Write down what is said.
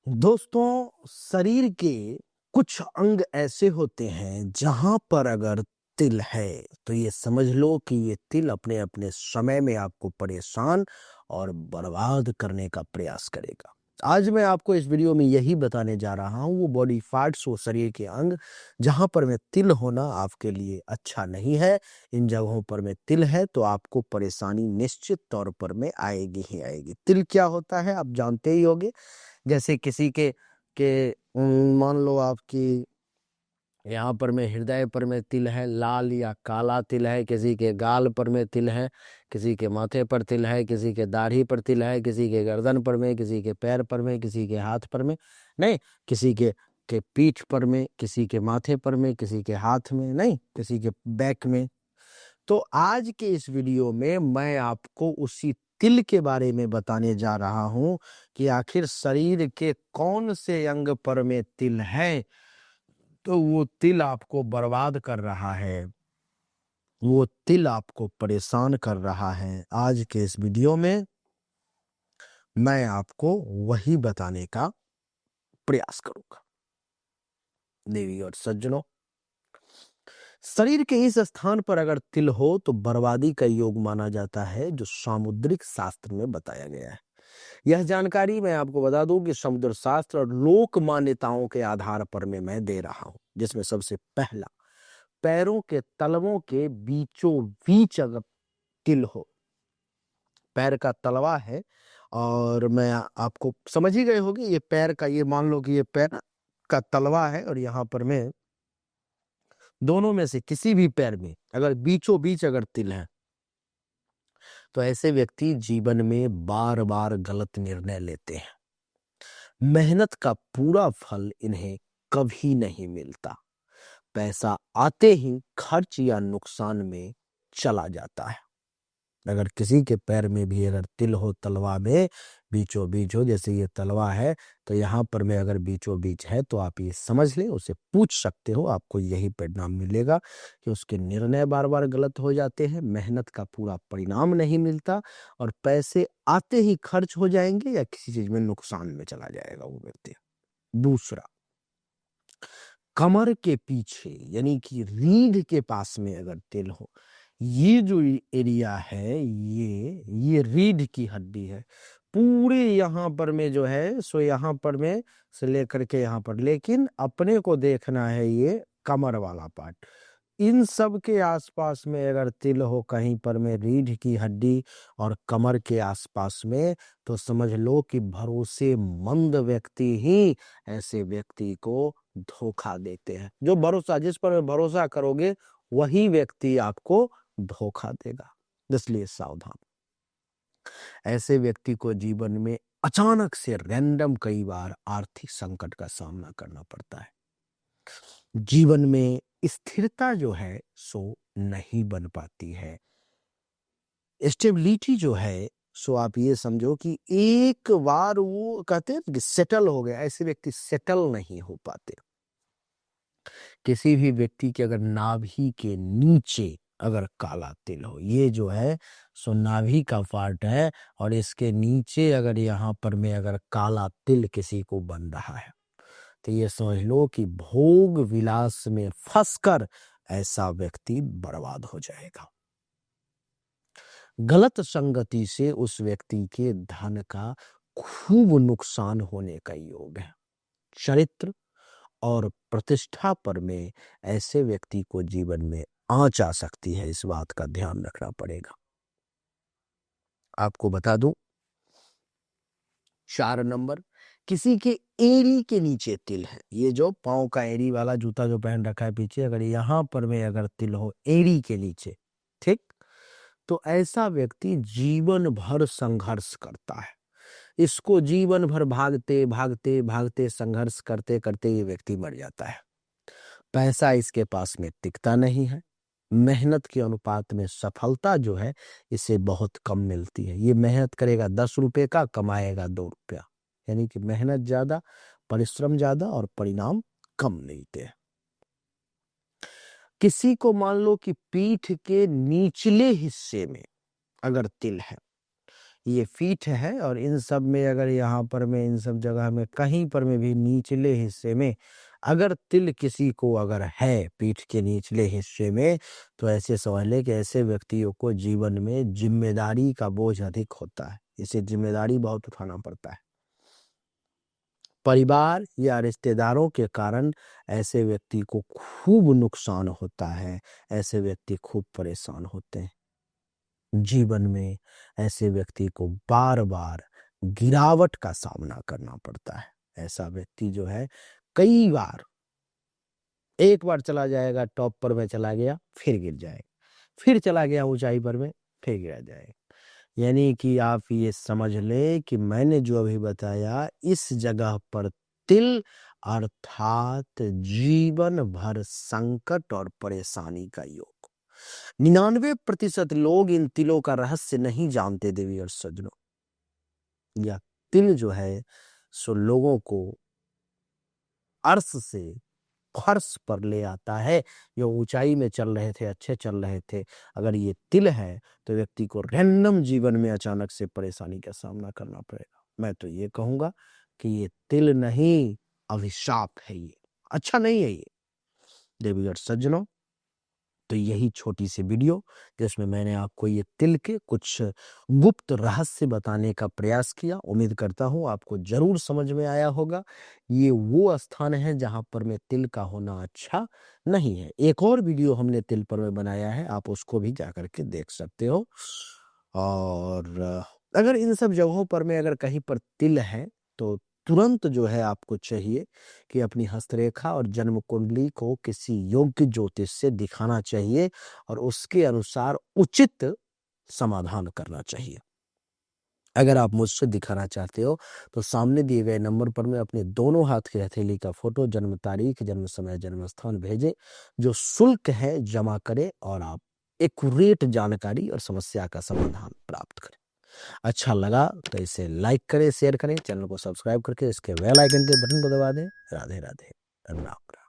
दोस्तों, शरीर के कुछ अंग ऐसे होते हैं जहां पर अगर तिल है तो ये समझ लो कि ये तिल अपने अपने समय में आपको परेशान और बर्बाद करने का प्रयास करेगा। आज मैं आपको इस वीडियो में यही बताने जा रहा हूं, वो बॉडी पार्ट्स, वो शरीर के अंग जहां पर में तिल होना आपके लिए अच्छा नहीं है। इन जगहों पर में तिल है तो आपको परेशानी निश्चित तौर पर में आएगी ही आएगी। तिल क्या होता है आप जानते ही होंगे। जैसे किसी के मान लो आपकी यहाँ पर में हृदय पर में तिल है, लाल या काला तिल है, किसी के गाल पर में तिल है, किसी के माथे पर तिल है, किसी के दाढ़ी पर तिल है, किसी के गर्दन पर में, किसी के पैर पर में, किसी के हाथ पर में नहीं, किसी के पीठ पर में, किसी के माथे पर में, किसी के हाथ में नहीं, किसी के बैक में। तो आज के इस वीडियो में मैं आपको उसी तिल के बारे में बताने जा रहा हूं कि आखिर शरीर के कौन से अंग पर में तिल है तो वो तिल आपको बर्बाद कर रहा है, वो तिल आपको परेशान कर रहा है। आज के इस वीडियो में मैं आपको वही बताने का प्रयास करूंगा। देवी और सज्जनों, शरीर के इस स्थान पर अगर तिल हो तो बर्बादी का योग माना जाता है, जो सामुद्रिक शास्त्र में बताया गया है। यह जानकारी मैं आपको बता दूं कि समुद्र शास्त्र और लोक मान्यताओं के आधार पर मैं दे रहा हूं, जिसमें सबसे पहला, पैरों के तलवों के बीचों बीच अगर तिल हो। पैर का तलवा है और मैं आपको समझ ही गए होंगे, ये पैर का, ये मान लो कि ये पैर का तलवा है और यहाँ पर मैं दोनों में से किसी भी पैर में अगर बीचों बीच अगर तिल है तो ऐसे व्यक्ति जीवन में बार बार गलत निर्णय लेते हैं। मेहनत का पूरा फल इन्हें कभी नहीं मिलता। पैसा आते ही खर्च या नुकसान में चला जाता है। अगर किसी के पैर में भी अगर तिल हो, तलवा में बीचों बीच हो, जैसे ये तलवा है तो यहाँ पर में अगर बीचों बीच है तो आप ये समझ लें, उसे पूछ सकते हो, आपको यही परिणाम मिलेगा कि उसके निर्णय बार बार गलत हो जाते हैं, मेहनत का पूरा परिणाम नहीं मिलता और पैसे आते ही खर्च हो जाएंगे या किसी चीज में नुकसान में चला जाएगा वो व्यक्ति। दूसरा, कमर के पीछे यानी कि रीढ़ के पास में अगर तिल हो, ये जो एरिया है, ये रीढ़ की हड्डी है। पूरे यहाँ पर में जो है सो यहाँ पर में से लेकर के यहाँ पर, लेकिन अपने को देखना है ये कमर वाला पार्ट। इन सब के आसपास में अगर तिल हो कहीं पर में रीढ़ की हड्डी और कमर के आसपास में, तो समझ लो कि भरोसेमंद व्यक्ति ही ऐसे व्यक्ति को धोखा देते हैं। जो भरोसा, जिस पर भरोसा करोगे वही व्यक्ति आपको धोखा देगा, इसलिए सावधान। ऐसे व्यक्ति को जीवन में अचानक से रैंडम कई बार आर्थिक संकट का सामना करना पड़ता है। जीवन में स्थिरता जो है सो नहीं बन पाती है। स्टेबिलिटी जो है सो आप ये समझो कि एक बार वो कहते हैं कि सेटल हो गया, ऐसे व्यक्ति सेटल नहीं हो पाते। किसी भी व्यक्ति के अगर नाभि के नीचे अगर काला तिल हो, ये जो है सो नाभि का पार्ट है और इसके नीचे अगर यहाँ पर में अगर काला तिल किसी को बन रहा है तो ये समझ लो कि भोग विलास में फंसकर ऐसा व्यक्ति बर्बाद हो जाएगा। गलत संगति से उस व्यक्ति के धन का खूब नुकसान होने का योग है। चरित्र और प्रतिष्ठा पर में ऐसे व्यक्ति को जीवन में आंच आ सकती है, इस बात का ध्यान रखना पड़ेगा। आपको बता दूं, 4 नंबर, किसी के एड़ी के नीचे तिल है। ये जो पांव का एड़ी वाला जूता जो पहन रखा है पीछे, अगर यहां पर में अगर तिल हो एड़ी के नीचे, ठीक, तो ऐसा व्यक्ति जीवन भर संघर्ष करता है। इसको जीवन भर भागते भागते भागते संघर्ष करते करते ये व्यक्ति मर जाता है। पैसा इसके पास में टिकता नहीं है। मेहनत के अनुपात में सफलता जो है इसे बहुत कम मिलती है। ये मेहनत करेगा 10 रुपए का, कमाएगा 2 रुपया, यानी कि मेहनत ज्यादा, परिश्रम ज्यादा और परिणाम कम मिलते हैं। किसी को मान लो कि पीठ के निचले हिस्से में अगर तिल है, ये फीट है और इन सब में अगर यहाँ पर में इन सब जगह में कहीं पर में भी निचले हिस्से में अगर तिल किसी को अगर है पीठ के निचले हिस्से में, तो ऐसे समझ लें कि ऐसे व्यक्तियों को जीवन में ज़िम्मेदारी का बोझ अधिक होता है। इसे ज़िम्मेदारी बहुत उठाना पड़ता है। परिवार या रिश्तेदारों के कारण ऐसे व्यक्ति को खूब नुकसान होता है, ऐसे व्यक्ति खूब परेशान होते हैं। जीवन में ऐसे व्यक्ति को बार-बार गिरावट का सामना करना पड़ता है। ऐसा व्यक्ति जो है कई बार एक बार चला जाएगा टॉप पर में चला गया, फिर गिर जाएगा, फिर चला गया ऊँचाई पर में, फिर गिर जाएगा। यानी कि आप ये समझ लें कि मैंने जो अभी बताया इस जगह पर तिल अर्थात जीवन भर संकट और परेशानी का योग। 99% लोग इन तिलों का रहस्य नहीं जानते देवी और सज्जनों। या तिल जो है सो लोगों को अर्श से फर्श पर ले आता है। जो ऊंचाई में चल रहे थे, अच्छे चल रहे थे, अगर ये तिल है तो व्यक्ति को रैंडम जीवन में अचानक से परेशानी का सामना करना पड़ेगा। मैं तो ये कहूंगा कि ये तिल नहीं, अभिशाप है ये, अच्छा नहीं है ये। देवी और सज्जनों, तो यही छोटी सी वीडियो जिसमें मैंने आपको ये तिल के कुछ गुप्त रहस्य बताने का प्रयास किया। उम्मीद करता हूँ आपको जरूर समझ में आया होगा। ये वो स्थान है जहाँ पर में तिल का होना अच्छा नहीं है। एक और वीडियो हमने तिल पर में बनाया है, आप उसको भी जाकर के देख सकते हो। और अगर इन सब जगहों पर में अगर कहीं पर तिल है तो तुरंत जो है आपको चाहिए कि अपनी हस्तरेखा और जन्म कुंडली को किसी योग्य ज्योतिष से दिखाना चाहिए और उसके अनुसार उचित समाधान करना चाहिए। अगर आप मुझसे दिखाना चाहते हो तो सामने दिए गए नंबर पर में अपने दोनों हाथ की हथेली का फोटो, जन्म तारीख, जन्म समय, जन्म स्थान भेजें। जो शुल्क है जमा करें और आप एक्यूरेट जानकारी और समस्या का समाधान प्राप्त करें। अच्छा लगा तो इसे लाइक करें, शेयर करें, चैनल को सब्सक्राइब करके इसके बेल आइकन के बटन को दबा दें। राधे राधे, राम राम।